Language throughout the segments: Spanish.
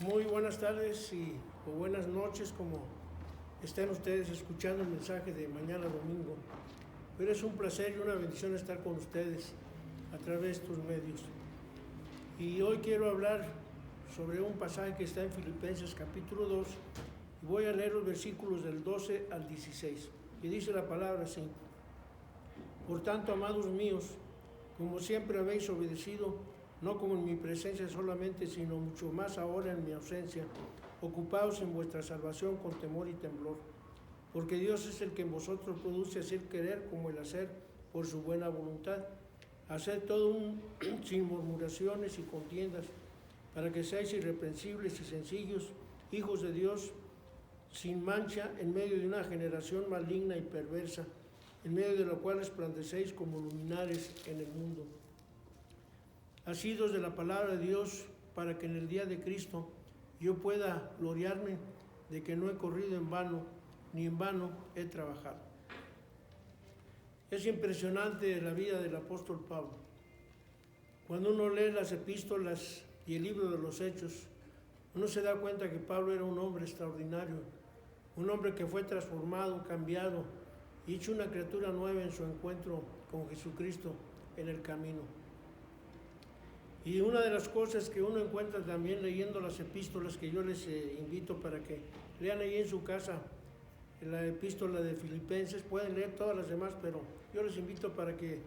Muy buenas tardes o buenas noches, como estén ustedes escuchando el mensaje de mañana domingo. Pero es un placer y una bendición estar con ustedes a través de estos medios. Y hoy quiero hablar sobre un pasaje que está en Filipenses capítulo 2 y voy a leer los versículos del 12 al 16. Y dice la palabra así: Por tanto, amados míos, como siempre habéis obedecido, no como en mi presencia solamente, sino mucho más ahora en mi ausencia, ocupaos en vuestra salvación con temor y temblor, porque Dios es el que en vosotros produce así el querer como el hacer por su buena voluntad. Haced todo sin murmuraciones y contiendas, para que seáis irreprensibles y sencillos, hijos de Dios, sin mancha, en medio de una generación maligna y perversa, en medio de la cual resplandecéis como luminares en el mundo. Asidos de la palabra de Dios, para que en el día de Cristo yo pueda gloriarme de que no he corrido en vano, ni en vano he trabajado. Es impresionante la vida del apóstol Pablo. Cuando uno lee las epístolas y el libro de los Hechos, uno se da cuenta que Pablo era un hombre extraordinario, un hombre que fue transformado, cambiado, y hecho una criatura nueva en su encuentro con Jesucristo en el camino. Y una de las cosas que uno encuentra también leyendo las epístolas, que yo les invito para que lean ahí en su casa, la epístola de Filipenses, pueden leer todas las demás, pero yo les invito para que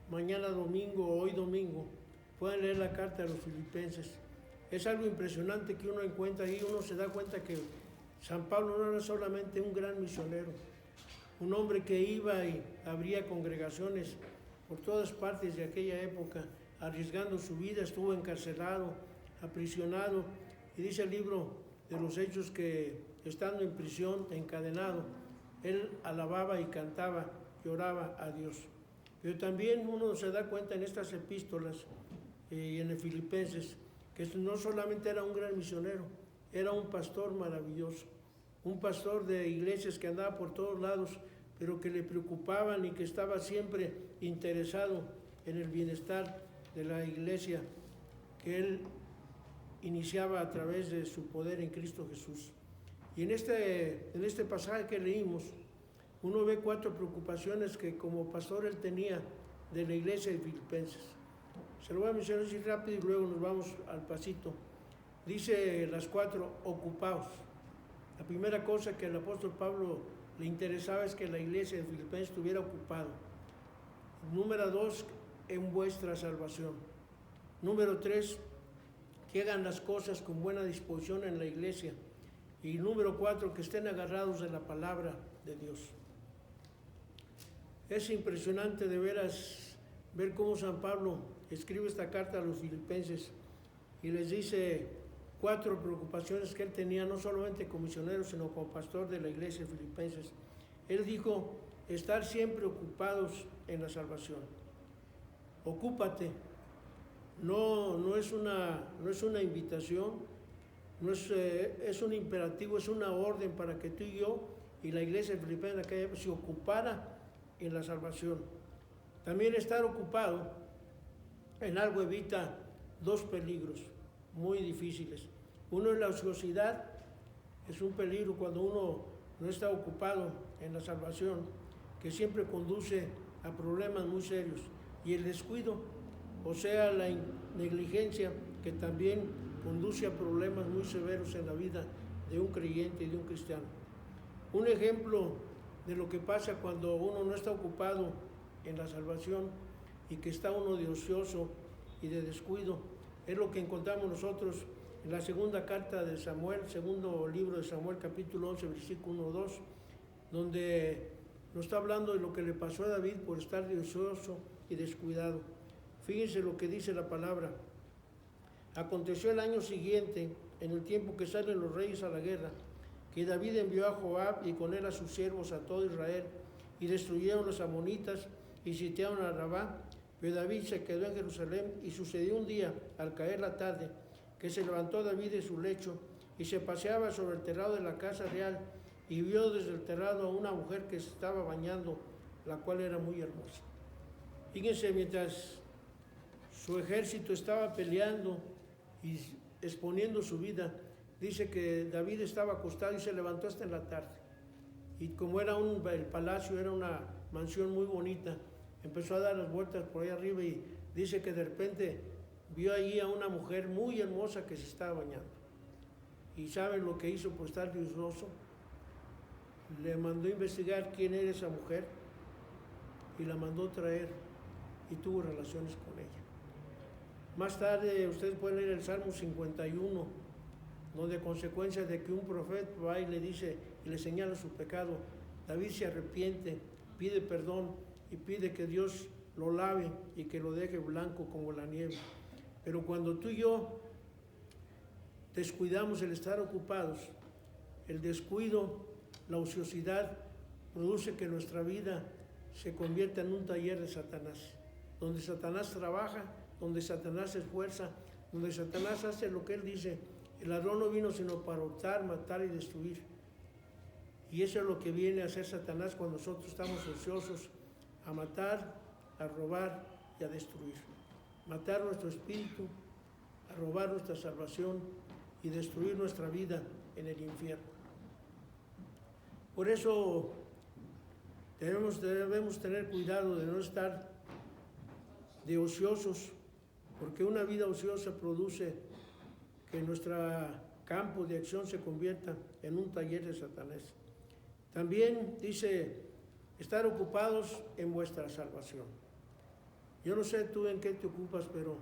mañana domingo o hoy domingo puedan leer la carta de los Filipenses. Es algo impresionante que uno encuentra ahí, uno se da cuenta que San Pablo no era solamente un gran misionero, un hombre que iba y abría congregaciones por todas partes de aquella época, arriesgando su vida, estuvo encarcelado, aprisionado, y dice el libro de los Hechos que estando en prisión, encadenado, él alababa y cantaba, lloraba a Dios. Pero también uno se da cuenta en estas epístolas y en el Filipenses que no solamente era un gran misionero, era un pastor maravilloso, un pastor de iglesias que andaba por todos lados, pero que le preocupaban y que estaba siempre interesado en el bienestar de la iglesia que él iniciaba a través de su poder en Cristo Jesús. Y en este pasaje que leímos, uno ve 4 preocupaciones que como pastor él tenía de la iglesia de Filipenses. Se lo voy a mencionar así rápido y luego nos vamos al pasito. Dice las 4, ocupaos. La primera cosa que al apóstol Pablo le interesaba es que la iglesia de Filipenses estuviera ocupado. Número 2, en vuestra salvación. Número 3, que hagan las cosas con buena disposición en la iglesia. Y número 4, que estén agarrados de la palabra de Dios. Es impresionante de veras ver cómo San Pablo escribe esta carta a los filipenses y les dice 4 preocupaciones que él tenía, no solamente como misionero, sino como pastor de la iglesia de Filipenses. Él dijo, estar siempre ocupados en la salvación. Ocúpate. No es una invitación, es un imperativo, es una orden para que tú y yo y la iglesia de Filipenses se ocupara en la salvación. También estar ocupado en algo evita 2 peligros muy difíciles. Uno es la ociosidad, es un peligro cuando uno no está ocupado en la salvación, que siempre conduce a problemas muy serios. Y el descuido, o sea, la negligencia, que también conduce a problemas muy severos en la vida de un creyente y de un cristiano. Un ejemplo de lo que pasa cuando uno no está ocupado en la salvación y que está uno de ocioso y de descuido, es lo que encontramos nosotros en la segunda carta de Samuel, segundo libro de Samuel, capítulo 11, versículo 1-2, donde nos está hablando de lo que le pasó a David por estar de ocioso y descuidado. Fíjense lo que dice la palabra. Aconteció el año siguiente, en el tiempo que salen los reyes a la guerra, que David envió a Joab y con él a sus siervos a todo Israel, y destruyeron los amonitas y sitiaron a Rabá. Pero David se quedó en Jerusalén, y sucedió un día, al caer la tarde, que se levantó David de su lecho y se paseaba sobre el terrado de la casa real, y vio desde el terrado a una mujer que se estaba bañando, la cual era muy hermosa. Fíjense, mientras su ejército estaba peleando y exponiendo su vida. Dice que David estaba acostado y se levantó hasta en la tarde. Y como el palacio era una mansión muy bonita, empezó a dar las vueltas por ahí arriba y dice que de repente vio ahí a una mujer muy hermosa que se estaba bañando. ¿Y saben lo que hizo por estar disgustoso? Le mandó investigar quién era esa mujer y la mandó traer y tuvo relaciones con ella. Más tarde ustedes pueden leer el Salmo 51, donde a consecuencia de que un profeta va y le dice y le señala su pecado, David se arrepiente, pide perdón y pide que Dios lo lave y que lo deje blanco como la nieve. Pero cuando tú y yo descuidamos el estar ocupados, el descuido, la ociosidad, produce que nuestra vida se convierta en un taller de Satanás, donde Satanás trabaja, donde Satanás se esfuerza, donde Satanás hace lo que él dice. El ladrón no vino sino para hurtar, matar y destruir. Y eso es lo que viene a hacer Satanás cuando nosotros estamos ociosos, a matar, a robar y a destruir. Matar nuestro espíritu, a robar nuestra salvación y destruir nuestra vida en el infierno. Por eso debemos tener cuidado de no estar de ociosos, porque una vida ociosa produce que nuestro campo de acción se convierta en un taller de Satanás. También dice, estar ocupados en vuestra salvación. Yo no sé tú en qué te ocupas, pero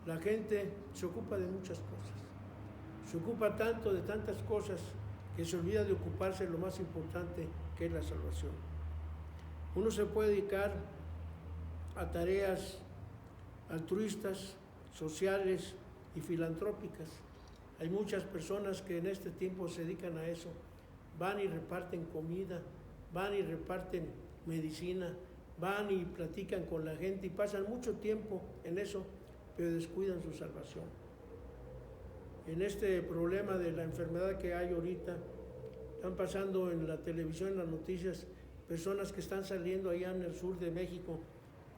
la gente se ocupa de muchas cosas. Se ocupa tanto de tantas cosas que se olvida de ocuparse de lo más importante, que es la salvación. Uno se puede dedicar a tareas altruistas, sociales y filantrópicas. Hay muchas personas que en este tiempo se dedican a eso. Van y reparten comida, van y reparten medicina, van y platican con la gente y pasan mucho tiempo en eso, pero descuidan su salvación. En este problema de la enfermedad que hay ahorita, están pasando en la televisión, en las noticias, personas que están saliendo allá en el sur de México,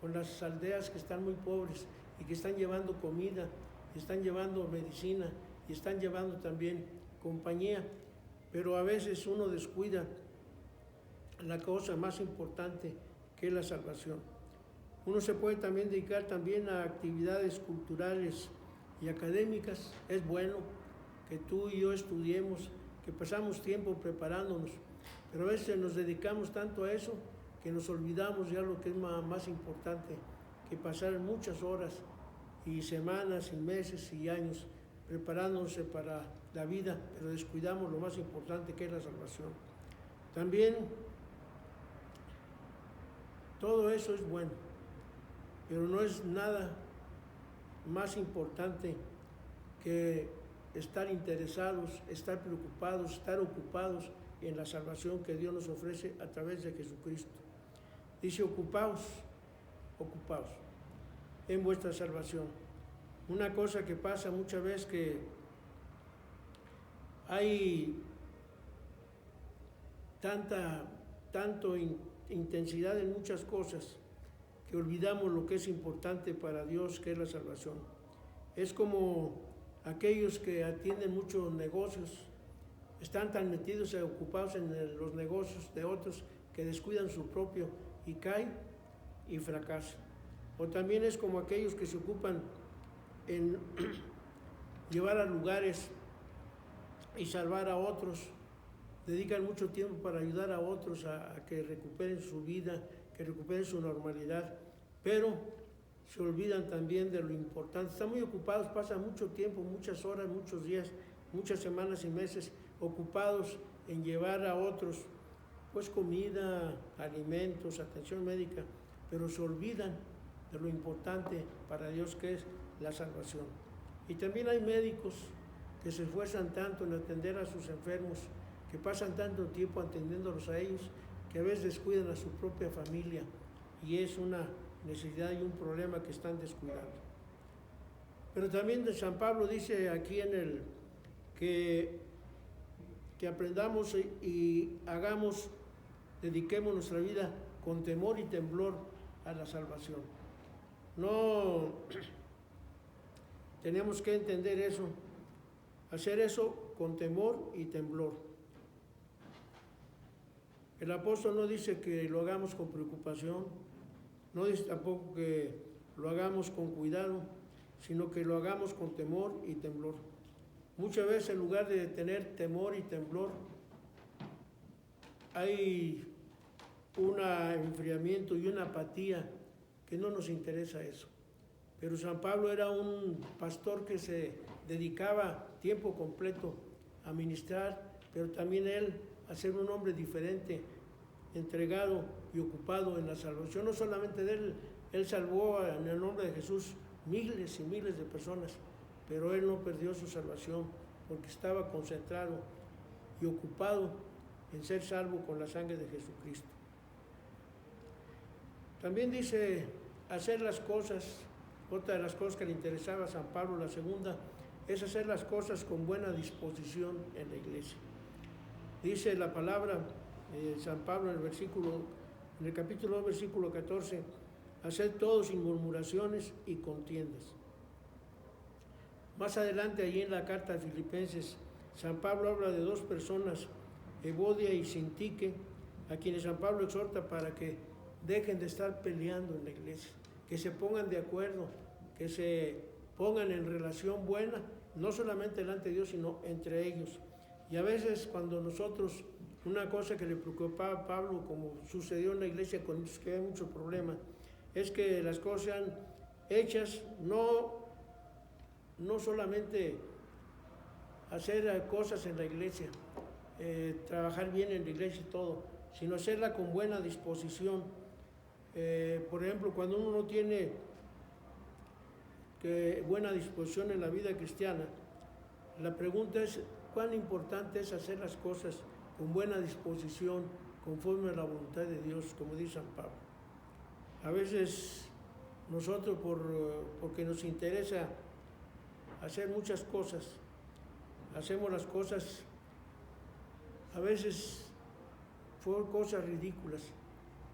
con las aldeas que están muy pobres y que están llevando comida, están llevando medicina y están llevando también compañía, pero a veces uno descuida la cosa más importante, que es la salvación. Uno se puede también dedicar también a actividades culturales y académicas. Es bueno que tú y yo estudiemos, que pasamos tiempo preparándonos, pero a veces nos dedicamos tanto a eso que nos olvidamos ya lo que es más importante, que pasar muchas horas y semanas y meses y años preparándose para la vida, pero descuidamos lo más importante, que es la salvación. También todo eso es bueno, pero no es nada más importante que estar interesados, estar preocupados, estar ocupados en la salvación que Dios nos ofrece a través de Jesucristo. Dice, ocupaos en vuestra salvación. Una cosa que pasa muchas veces, que hay tanto intensidad en muchas cosas que olvidamos lo que es importante para Dios, que es la salvación. Es como aquellos que atienden muchos negocios, están tan metidos y ocupados en los negocios de otros que descuidan su propio y caen y fracasan. O también es como aquellos que se ocupan en llevar a lugares y salvar a otros, dedican mucho tiempo para ayudar a otros a que recuperen su vida, que recuperen su normalidad, pero se olvidan también de lo importante. Están muy ocupados, pasan mucho tiempo, muchas horas, muchos días, muchas semanas y meses ocupados en llevar a otros pues comida, alimentos, atención médica, pero se olvidan de lo importante para Dios, que es la salvación. Y también hay médicos que se esfuerzan tanto en atender a sus enfermos, que pasan tanto tiempo atendiéndolos a ellos, que a veces descuidan a su propia familia, y es una necesidad y un problema que están descuidando. Pero también de San Pablo dice aquí que aprendamos y hagamos, dediquemos nuestra vida con temor y temblor a la salvación. No tenemos que entender eso, hacer eso con temor y temblor. El apóstol no dice que lo hagamos con preocupación, no dice tampoco que lo hagamos con cuidado, sino que lo hagamos con temor y temblor. Muchas veces en lugar de tener temor y temblor, hay un enfriamiento y una apatía que no nos interesa eso. Pero San Pablo era un pastor que se dedicaba tiempo completo a ministrar, pero también él a ser un hombre diferente, entregado y ocupado en la salvación. No solamente de él salvó en el nombre de Jesús miles y miles de personas, pero él no perdió su salvación porque estaba concentrado y ocupado en ser salvo con la sangre de Jesucristo. También dice hacer las cosas, otra de las cosas que le interesaba a San Pablo, la segunda, es hacer las cosas con buena disposición en la iglesia. Dice la palabra San Pablo en el capítulo 2, versículo 14, hacer todo sin murmuraciones y contiendas. Más adelante, allí en la carta a Filipenses, San Pablo habla de dos personas, Evodia y Sintique, a quienes San Pablo exhorta para que dejen de estar peleando en la iglesia, que se pongan de acuerdo, que se pongan en relación buena, no solamente delante de Dios, sino entre ellos. Y a veces cuando nosotros, una cosa que le preocupaba a Pablo, como sucedió en la iglesia con que hay mucho problema, es que las cosas sean hechas, no solamente hacer cosas en la iglesia, trabajar bien en la iglesia y todo, sino hacerla con buena disposición. Por ejemplo, cuando uno no tiene buena disposición en la vida cristiana, la pregunta es, ¿cuán importante es hacer las cosas con buena disposición, conforme a la voluntad de Dios, como dice San Pablo? A veces nosotros, porque nos interesa hacer muchas cosas, hacemos las cosas, a veces por cosas ridículas.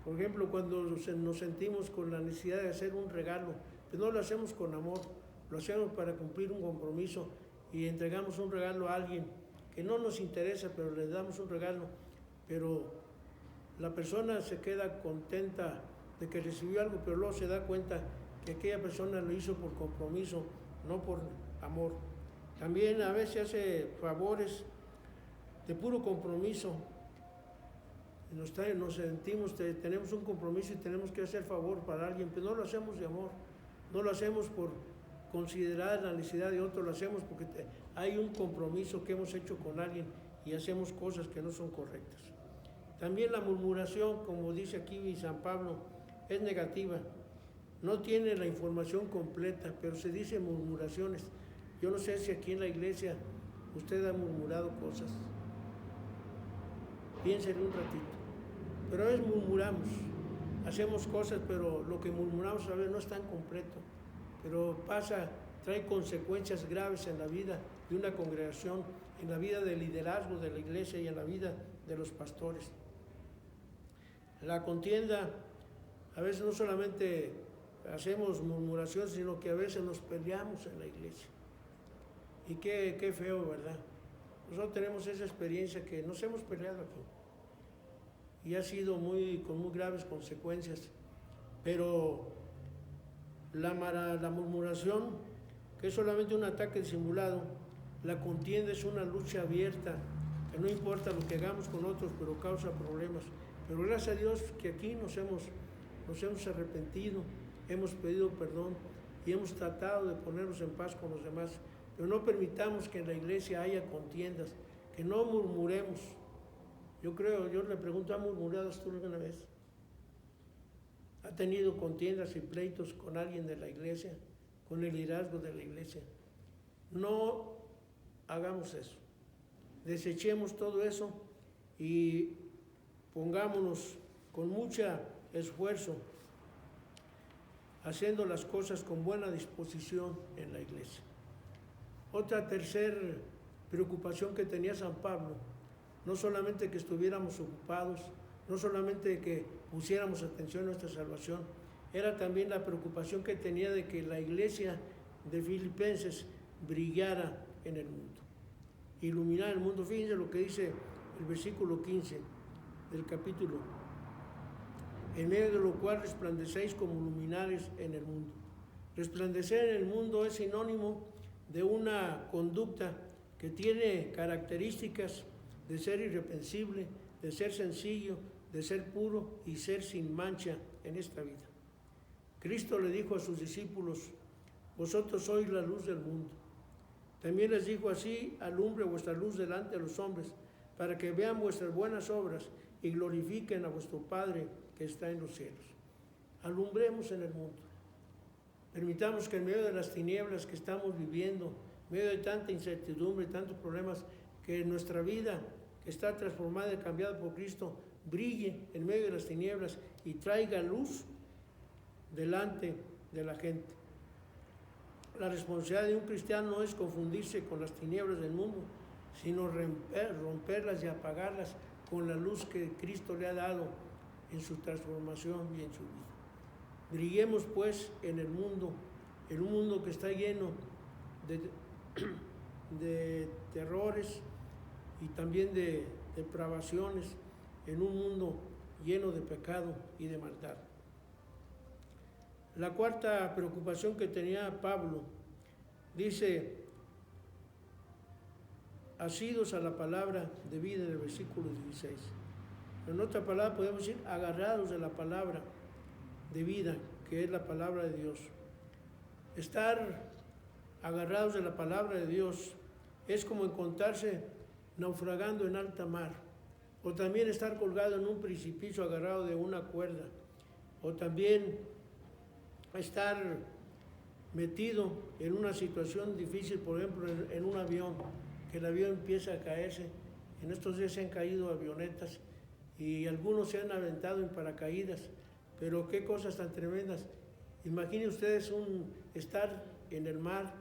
Por ejemplo, cuando nos sentimos con la necesidad de hacer un regalo, pues no lo hacemos con amor, lo hacemos para cumplir un compromiso y entregamos un regalo a alguien que no nos interesa, pero le damos un regalo, pero la persona se queda contenta de que recibió algo, pero luego se da cuenta que aquella persona lo hizo por compromiso, no por amor. También a veces hace favores de puro compromiso. Nos sentimos, tenemos un compromiso y tenemos que hacer favor para alguien, pero no lo hacemos de amor, no lo hacemos por considerar la necesidad de otro, lo hacemos porque hay un compromiso que hemos hecho con alguien y hacemos cosas que no son correctas. También la murmuración, como dice aquí San Pablo, es negativa, no tiene la información completa, pero se dice murmuraciones. Yo no sé si aquí en la iglesia usted ha murmurado cosas, piénsele un ratito. Pero a veces murmuramos, hacemos cosas, pero lo que murmuramos a veces no es tan completo, pero trae consecuencias graves en la vida de una congregación, en la vida del liderazgo de la iglesia y en la vida de los pastores. La contienda, a veces no solamente hacemos murmuración, sino que a veces nos peleamos en la iglesia. Y qué feo, ¿verdad? Nosotros tenemos esa experiencia que nos hemos peleado aquí. Y ha sido con muy graves consecuencias. Pero la murmuración, que es solamente un ataque disimulado, la contienda es una lucha abierta, que no importa lo que hagamos con otros, pero causa problemas. Pero gracias a Dios que aquí nos hemos arrepentido, hemos pedido perdón y hemos tratado de ponernos en paz con los demás. Pero no permitamos que en la iglesia haya contiendas, que no murmuremos. Yo le pregunto, ¿ha murmurado tú alguna vez? ¿Ha tenido contiendas y pleitos con alguien de la iglesia, con el liderazgo de la iglesia? No hagamos eso. Desechemos todo eso y pongámonos con mucho esfuerzo haciendo las cosas con buena disposición en la iglesia. Otra tercera preocupación que tenía San Pablo, no solamente que estuviéramos ocupados, no solamente que pusiéramos atención a nuestra salvación, era también la preocupación que tenía de que la iglesia de Filipenses brillara en el mundo. Iluminar el mundo. Fíjense lo que dice el versículo 15 del capítulo. En medio de lo cual resplandecéis como luminares en el mundo. Resplandecer en el mundo es sinónimo de una conducta que tiene características de ser irreprensible, de ser sencillo, de ser puro y ser sin mancha en esta vida. Cristo le dijo a sus discípulos: vosotros sois la luz del mundo. También les dijo así: alumbre vuestra luz delante de los hombres, para que vean vuestras buenas obras y glorifiquen a vuestro Padre que está en los cielos. Alumbremos en el mundo. Permitamos que en medio de las tinieblas que estamos viviendo, en medio de tanta incertidumbre, tantos problemas, que nuestra vida, que está transformada y cambiada por Cristo, brille en medio de las tinieblas y traiga luz delante de la gente. La responsabilidad de un cristiano no es confundirse con las tinieblas del mundo, sino romperlas y apagarlas con la luz que Cristo le ha dado en su transformación y en su vida. Brillemos pues en un mundo que está lleno de terrores y también de depravaciones, en un mundo lleno de pecado y de maldad. La cuarta preocupación que tenía Pablo, dice: asidos a la palabra de vida, en el versículo 16. En otra palabra podemos decir agarrados de la palabra de vida, que es la palabra de Dios. Estar agarrados de la palabra de Dios es como encontrarse naufragando en alta mar, o también estar colgado en un precipicio agarrado de una cuerda, o también estar metido en una situación difícil, por ejemplo, en un avión, que el avión empieza a caerse. En estos días se han caído avionetas y algunos se han aventado en paracaídas, pero qué cosas tan tremendas. Imaginen ustedes estar en el mar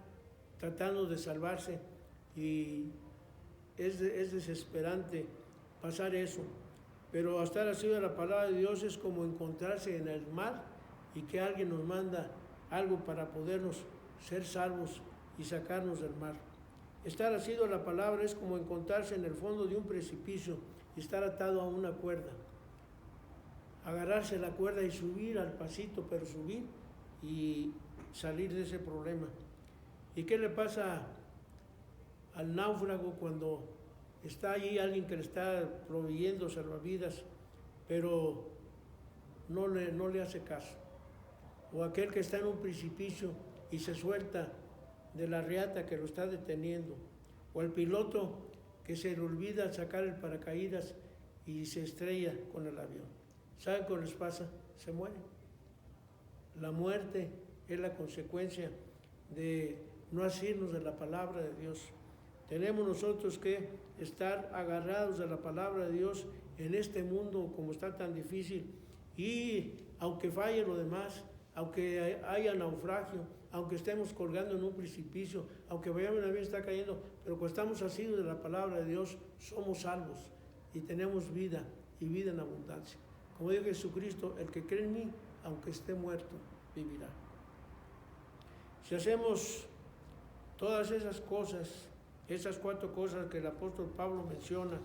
tratando de salvarse, y es desesperante pasar eso. Pero estar así de la palabra de Dios es como encontrarse en el mar y que alguien nos manda algo para podernos ser salvos y sacarnos del mar. Estar asido a la palabra es como encontrarse en el fondo de un precipicio y estar atado a una cuerda. Agarrarse la cuerda y subir al pasito, pero subir y salir de ese problema. ¿Y qué le pasa al náufrago cuando está allí alguien que le está proveyendo salvavidas, pero no le hace caso? O aquel que está en un precipicio y se suelta de la riata que lo está deteniendo, o el piloto que se le olvida sacar el paracaídas y se estrella con el avión. ¿Saben qué les pasa? Se mueren. La muerte es la consecuencia de no asirnos de la palabra de Dios. Tenemos nosotros que estar agarrados de la palabra de Dios en este mundo como está tan difícil, y aunque falle lo demás, aunque haya naufragio, aunque estemos colgando en un precipicio, aunque vayamos, el avión está cayendo, pero cuando estamos asidos de la palabra de Dios, somos salvos y tenemos vida, y vida en abundancia. Como dijo Jesucristo: el que cree en mí, aunque esté muerto, vivirá. Si hacemos todas esas cosas, esas 4 cosas que el apóstol Pablo menciona,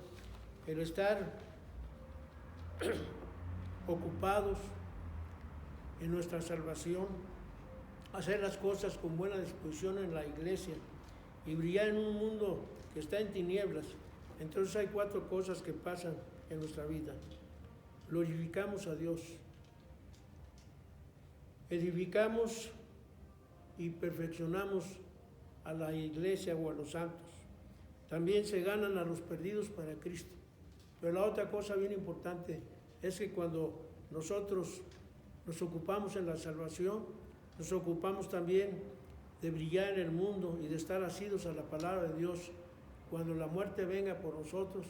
el estar ocupados en nuestra salvación, hacer las cosas con buena disposición en la iglesia y brillar en un mundo que está en tinieblas, entonces hay 4 cosas que pasan en nuestra vida. Glorificamos a Dios, edificamos y perfeccionamos a la iglesia o a los santos. También se ganan a los perdidos para Cristo. Pero la otra cosa bien importante es que cuando nosotros nos ocupamos en la salvación, nos ocupamos también de brillar en el mundo y de estar asidos a la palabra de Dios. Cuando la muerte venga por nosotros,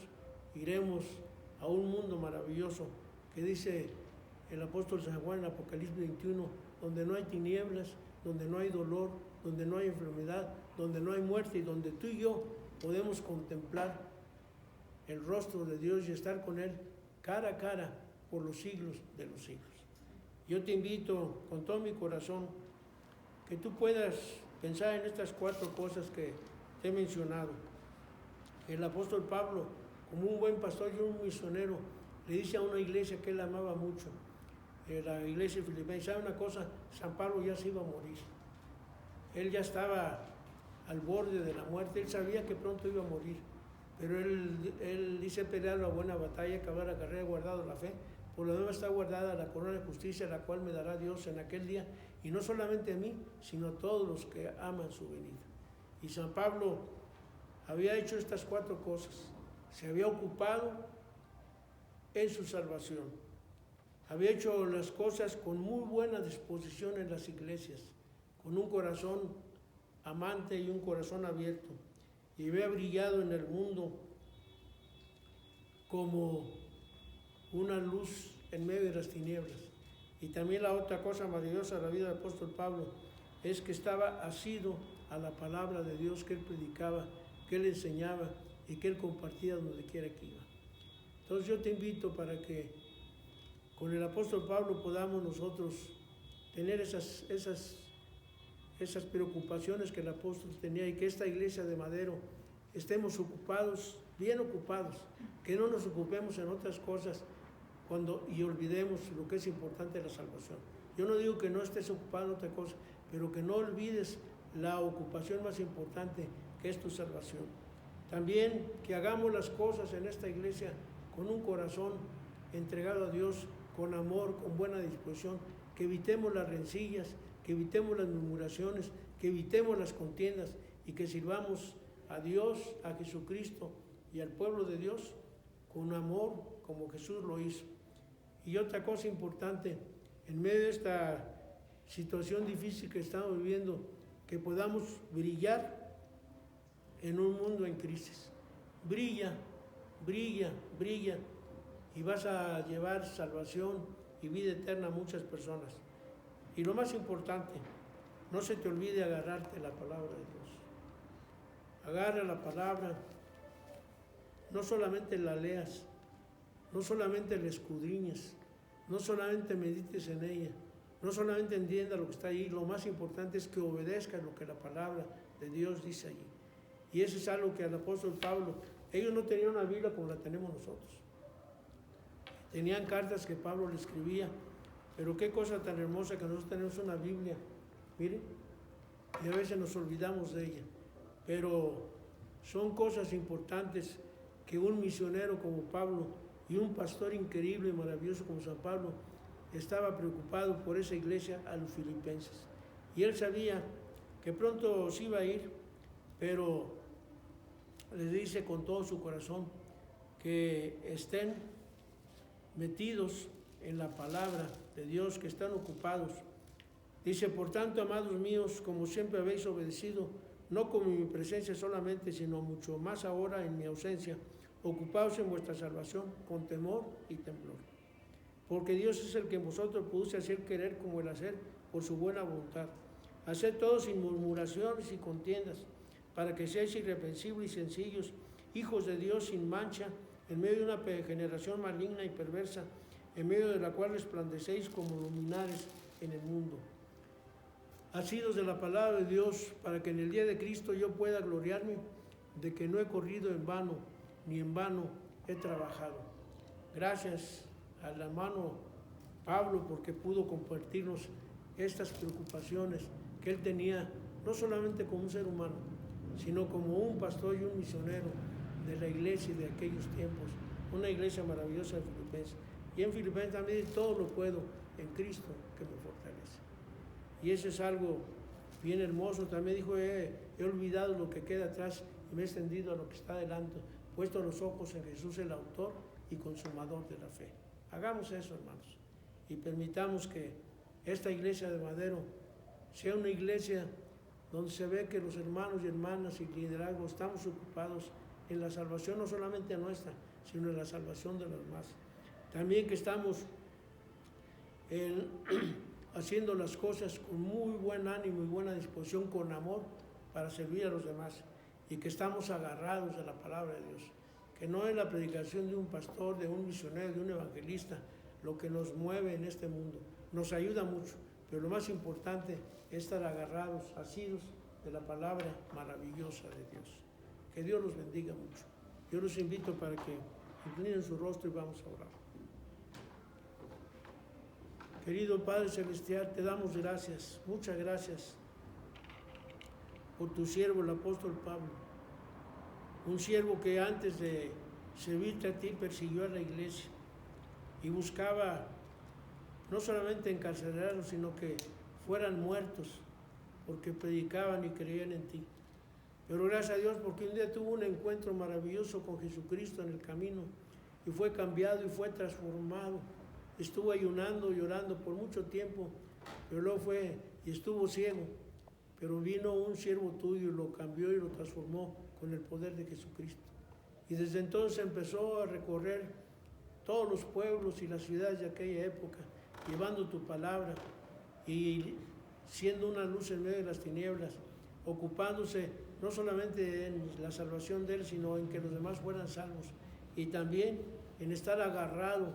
iremos a un mundo maravilloso que dice el apóstol San Juan en Apocalipsis 21, donde no hay tinieblas, donde no hay dolor, donde no hay enfermedad, donde no hay muerte, y donde tú y yo podemos contemplar el rostro de Dios y estar con Él cara a cara por los siglos de los siglos. Yo te invito con todo mi corazón que tú puedas pensar en estas 4 cosas que te he mencionado. El apóstol Pablo, como un buen pastor y un misionero, le dice a una iglesia que él amaba mucho, la iglesia de Filipenses, ¿sabe una cosa? San Pablo ya se iba a morir. Él ya estaba al borde de la muerte, él sabía que pronto iba a morir, pero él dice pelear la buena batalla, acabar la carrera, guardado la fe, por lo demás está guardada la corona de justicia, la cual me dará Dios en aquel día, y no solamente a mí, sino a todos los que aman su venida. Y San Pablo había hecho estas 4 cosas, se había ocupado en su salvación, había hecho las cosas con muy buena disposición en las iglesias, con un corazón amante y un corazón abierto, y había brillado en el mundo como una luz en medio de las tinieblas. Y también la otra cosa maravillosa de la vida del apóstol Pablo es que estaba asido a la palabra de Dios que él predicaba, que él enseñaba y que él compartía donde quiera que iba. Entonces yo te invito para que con el apóstol Pablo podamos nosotros tener esas preocupaciones que el apóstol tenía, y que esta iglesia de Madero estemos ocupados, bien ocupados, que no nos ocupemos en otras cosas y olvidemos lo que es importante, la salvación. Yo no digo que no estés ocupado en otra cosa, pero que no olvides la ocupación más importante, que es tu salvación. También que hagamos las cosas en esta iglesia con un corazón entregado a Dios, con amor, con buena disposición, que evitemos las rencillas, que evitemos las murmuraciones, que evitemos las contiendas, y que sirvamos a Dios, a Jesucristo y al pueblo de Dios con amor, como Jesús lo hizo. Y otra cosa importante, en medio de esta situación difícil que estamos viviendo, que podamos brillar en un mundo en crisis. Brilla, brilla, brilla, y vas a llevar salvación y vida eterna a muchas personas. Y lo más importante, no se te olvide agarrarte la palabra de Dios. Agarra la palabra, no solamente la leas, no solamente la escudriñes, no solamente medites en ella, no solamente entienda lo que está ahí, lo más importante es que obedezcas lo que la palabra de Dios dice allí. Y eso es algo que al apóstol Pablo, ellos no tenían una Biblia como la tenemos nosotros. Tenían cartas que Pablo le escribía, pero qué cosa tan hermosa que nosotros tenemos una Biblia, miren, y a veces nos olvidamos de ella, pero son cosas importantes que un misionero como Pablo y un pastor increíble y maravilloso como San Pablo estaba preocupado por esa iglesia a los filipenses. Y él sabía que pronto se iba a ir, pero les dice con todo su corazón que estén metidos en la palabra de Dios, que están ocupados. Dice, por tanto, amados míos, como siempre habéis obedecido, no como en mi presencia solamente, sino mucho más ahora en mi ausencia, ocupaos en vuestra salvación con temor y temblor. Porque Dios es el que en vosotros produce hacer querer como el hacer por su buena voluntad. Haced todo sin murmuraciones y contiendas, para que seáis irreprensibles y sencillos, hijos de Dios sin mancha, en medio de una generación maligna y perversa, en medio de la cual resplandecéis como luminares en el mundo. Asidos de la palabra de Dios, para que en el día de Cristo yo pueda gloriarme de que no he corrido en vano, ni en vano he trabajado. Gracias al hermano Pablo porque pudo compartirnos estas preocupaciones que él tenía, no solamente como un ser humano, sino como un pastor y un misionero de la iglesia de aquellos tiempos, una iglesia maravillosa de Filipenses. Y en Filipenses también todo lo puedo en Cristo que me fortalece. Y eso es algo bien hermoso. También dijo, he olvidado lo que queda atrás y me he extendido a lo que está adelante, puesto los ojos en Jesús, el autor y consumador de la fe. Hagamos eso, hermanos, y permitamos que esta iglesia de Madero sea una iglesia donde se ve que los hermanos y hermanas y liderazgo estamos ocupados en la salvación, no solamente nuestra, sino en la salvación de los demás. También que estamos haciendo las cosas con muy buen ánimo y buena disposición, con amor, para servir a los demás, y que estamos agarrados de la palabra de Dios, que no es la predicación de un pastor, de un misionero, de un evangelista, lo que nos mueve en este mundo. Nos ayuda mucho, pero lo más importante es estar agarrados, asidos de la palabra maravillosa de Dios. Que Dios los bendiga mucho. Yo los invito para que inclinen su rostro y vamos a orar. Querido Padre Celestial, te damos gracias, muchas gracias por tu siervo, el apóstol Pablo. Un siervo que antes de servirte a ti persiguió a la iglesia y buscaba no solamente encarcelarlos, sino que fueran muertos porque predicaban y creían en ti. Pero gracias a Dios porque un día tuvo un encuentro maravilloso con Jesucristo en el camino y fue cambiado y fue transformado. Estuvo ayunando, llorando por mucho tiempo, pero luego fue y estuvo ciego. Pero vino un siervo tuyo y lo cambió y lo transformó con el poder de Jesucristo. Y desde entonces empezó a recorrer todos los pueblos y las ciudades de aquella época, llevando tu palabra y siendo una luz en medio de las tinieblas, ocupándose no solamente en la salvación de él, sino en que los demás fueran salvos. Y también en estar agarrado,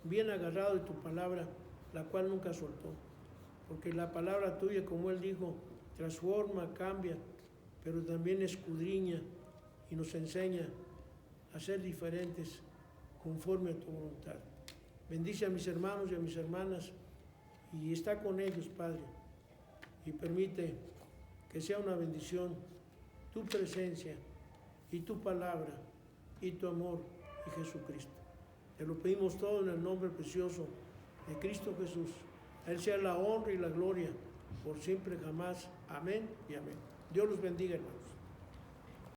bien agarrado de tu palabra, la cual nunca soltó. Porque la palabra tuya, como él dijo, transforma, cambia, pero también escudriña y nos enseña a ser diferentes conforme a tu voluntad. Bendice a mis hermanos y a mis hermanas y está con ellos, Padre, y permite que sea una bendición tu presencia y tu palabra y tu amor y Jesucristo. Te lo pedimos todo en el nombre precioso de Cristo Jesús. A Él sea la honra y la gloria por siempre jamás. Amén y amén. Dios los bendiga, hermanos.